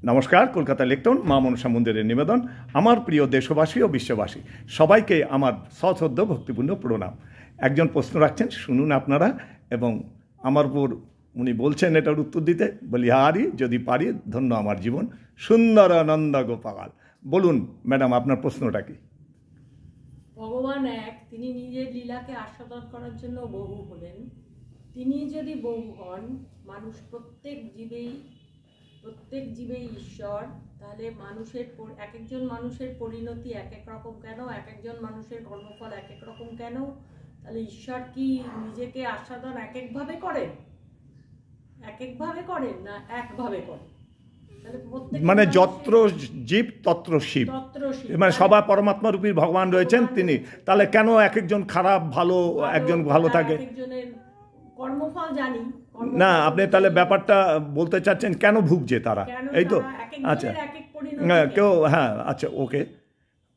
নমস্কার, কলকাতা লেকটাউন মা মনসা মন্দিরের নিবেদন। আমার প্রিয় দেশবাসী ও বিশ্ববাসী সবাইকে আমার সশ্রদ্ধ ভক্তিপূর্ণ প্রণাম। একজন প্রশ্ন রাখছেন, শুনুন আপনারা। এবং আমার উপর উনি বলছেন এটার উত্তর দিতে। বলি, হারি যদি পারি, ধন্য আমার জীবন, সুন্দর নন্দ গোপাল। বলুন ম্যাডাম, আপনার প্রশ্নটা কি? ভগবান এক, তিনি নিজের লীলাকে আস্বাদন করার জন্য বহু হলেন। তিনি যদি বহু হন, মানুষ প্রত্যেক জীবেই ঈশ্বর, তাহলে এক একজন মানুষের পরিণতি এক এক রকম কেন? এক একজন মানুষের কর্মফল এক এক রকম কেন? তাহলে ঈশ্বর কি নিজেকে আস্বাদন এক একভাবে করেন না একভাবে করেন? মানে যত্র জীব তত্র শিব, মানে সবার পরমাত্মা রূপী ভগবান রয়েছেন তিনি। তাহলে কেন এক একজন খারাপ ভালো, একজন ভালো থাকে? কর্মফল জানি না, আপনি তাহলে ব্যাপারটা বলতে চাচ্ছেন কেন ভুগছে তারা, এই তো? আচ্ছা, কেউ, হ্যাঁ, আচ্ছা, ওকে,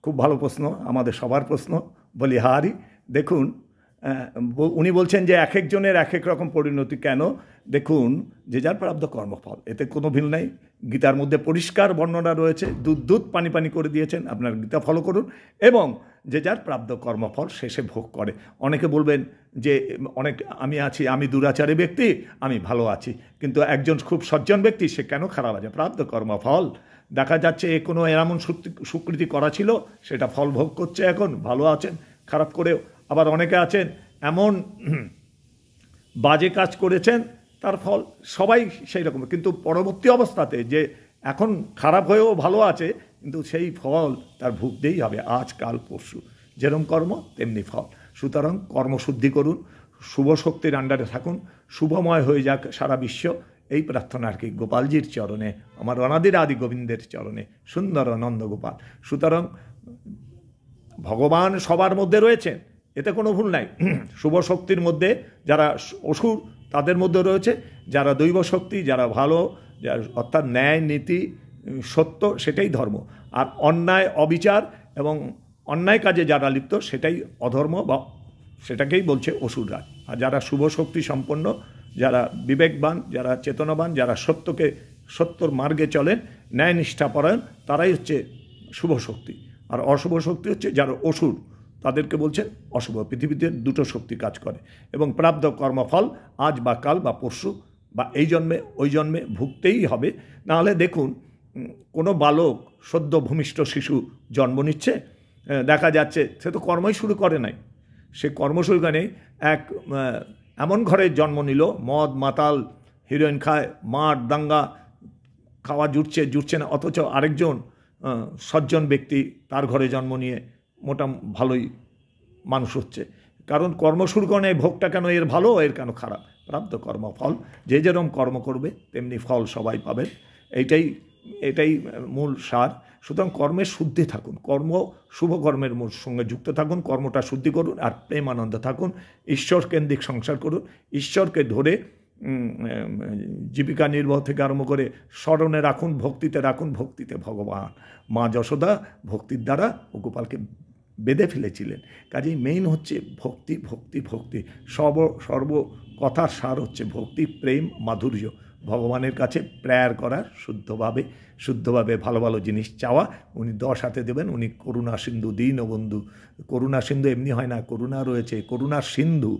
খুব ভালো প্রশ্ন, আমাদের সবার প্রশ্ন। বলি, হারি, দেখুন, উনি বলছেন যে এক একজনের এক এক রকম পরিণতি কেন। দেখুন, যে যার প্রাপ্ত কর্মফল, এতে কোনো ভিল নেই। গীতার মধ্যে পরিষ্কার বর্ণনা রয়েছে, দুধ পানি পানি করে দিয়েছেন। আপনার গীতা ফলো করুন এবং যে যার প্রাপ্ত কর্মফল শেষে ভোগ করে। অনেকে বলবেন যে আমি দুরাচারী ব্যক্তি, আমি ভালো আছি, কিন্তু একজন খুব সজ্জন ব্যক্তি, সে কেন খারাপ আছে? প্রাপ্ত কর্মফল দেখা যাচ্ছে কোনো এমন সুকৃতি করা ছিল, সেটা ফল ভোগ করছে, এখন ভালো আছেন খারাপ করেও। আবার অনেকে আছেন এমন বাজে কাজ করেছেন, তার ফল সবাই সেই রকম, কিন্তু পরবর্তী অবস্থাতে যে এখন খারাপ হয়েও ভালো আছে, কিন্তু সেই ফল তার ভুগতেই হবে, আজ কাল পরশু। যেরকম কর্ম তেমনি ফল। সুতরাং কর্মশুদ্ধি করুন, শুভ শক্তির আন্ডারে থাকুন, শুভময় হয়ে যাক সারা বিশ্ব, এই প্রার্থনা আর কি গোপালজির চরণে, আমার অনাদির আদি গোবিন্দের চরণে, সুন্দর নন্দ গোপাল। সুতরাং ভগবান সবার মধ্যে রয়েছেন, এতে কোনো ভুল নাই। শুভ শক্তির মধ্যে যারা অসুর, তাদের মধ্যে রয়েছে যারা দৈব শক্তি, যারা ভালো, অর্থাৎ ন্যায় নীতি সত্য, সেটাই ধর্ম। আর অন্যায় অবিচার এবং অন্যায় কাজে যারা লিপ্ত, সেটাই অধর্ম, বা সেটাকেই বলছে অসুররা। আর যারা শুভ শক্তি সম্পন্ন, যারা বিবেকবান, যারা চেতনাবান, যারা সত্যর মার্গে চলেন, ন্যায় নিষ্ঠাপরায়ণ, তারাই হচ্ছে শুভ শক্তি। আর অশুভ শক্তি হচ্ছে যারা অসুর, তাদেরকে বলছেন অশুভ। পৃথিবীতে দুটো শক্তি কাজ করে এবং প্রাপ্ত কর্মফল আজ বা কাল বা পরশু বা এই জন্মে ওই জন্মে ভুগতেই হবে। নাহলে দেখুন, কোনো বালক, সদ্য ভূমিষ্ঠ শিশু জন্ম নিচ্ছে, দেখা যাচ্ছে সে তো কর্মই শুরু করে নাই। সে কর্ম শুরু করে এমন ঘরে জন্ম নিল, মদ মাতাল, হিরোইন খায়, মার দাঙ্গা, খাওয়া জুটছে না, অথচ আরেকজন সজ্জন ব্যক্তি তার ঘরে জন্ম নিয়ে মোটা ভালোই মানুষ হচ্ছে। কারণ কর্ম শুরু করে ভোগটা কেন এর ভালো, এর কেন খারাপ? প্রাপ্ত কর্মফল, যে যেরকম কর্ম করবে তেমনি ফল সবাই পাবেন। এটাই মূল সার। সুতরাং কর্মের শুদ্ধি থাকুন, শুভ কর্মের সঙ্গে যুক্ত থাকুন, কর্মটা শুদ্ধি করুন, আর প্রেম আনন্দে থাকুন, ঈশ্বর কেন্দ্রিক সংসার করুন। ঈশ্বরকে ধরে জীবিকা নির্বাহ থেকে আরম্ভ করে স্মরণে রাখুন, ভক্তিতে রাখুন। ভক্তিতে ভগবান, মা যশোদা ভক্তির দ্বারা ও গোপালকে বেঁধে ফেলেছিলেন। কাজেই মেইন হচ্ছে ভক্তি, ভক্তি, ভক্তি। সর্ব কথার সার হচ্ছে ভক্তি, প্রেম, মাধুর্য। ভগবানের কাছে প্রেয়ার করা, শুদ্ধভাবে ভালো ভালো জিনিস চাওয়া। উনি 10 হাতে দেবেন। উনি করুণা সিন্ধু, দীনবন্ধু। করুণা সিন্ধু এমনি হয় না, করুণা রয়েছে, করুণার সিন্ধু,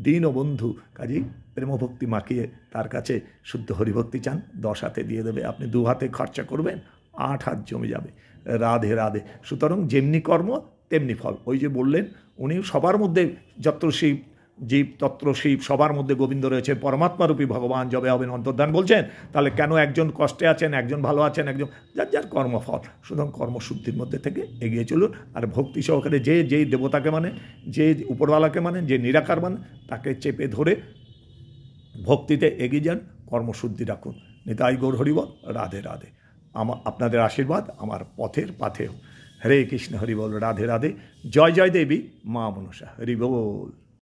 দীনবন্ধু। কাজেই প্রেমভক্তি মাখিয়ে তার কাছে শুদ্ধ হরিভক্তি চান, 10 হাতে দিয়ে দেবে। আপনি 2 হাতে খরচা করবেন, 8 হাত জমে যাবে। রাধে রাধে। সুতরাং যেমনি কর্ম তেমনি ফল। ওই যে বললেন, উনি সবার মধ্যে যত্র শিব জীব তত্র শিব, সবার মধ্যে গোবিন্দ রয়েছে, পরমাত্মারূপী ভগবান যবে হবেন অন্তর্ধান বলছেন। তাহলে কেন একজন কষ্টে আছেন, একজন ভালো আছেন, একজন যার কর্মফল। সুতরাং কর্মশুদ্ধির মধ্যে থেকে এগিয়ে চলুন। আর ভক্তি সহকারে যেই দেবতাকে মানে, যে উপরওয়ালাকে মানে, যে নিরাকার মানে, তাকে চেপে ধরে ভক্তিতে এগিয়ে যান, কর্মশুদ্ধি রাখুন। নিতাই গৌর হরিবল। রাধে রাধে। আপনাদের আশীর্বাদ আমার পথের পাথেও। হরে কৃষ্ণ, হরিবল। রাধে রাধে। জয় জয় দেবী মা মনসা। হরিবল।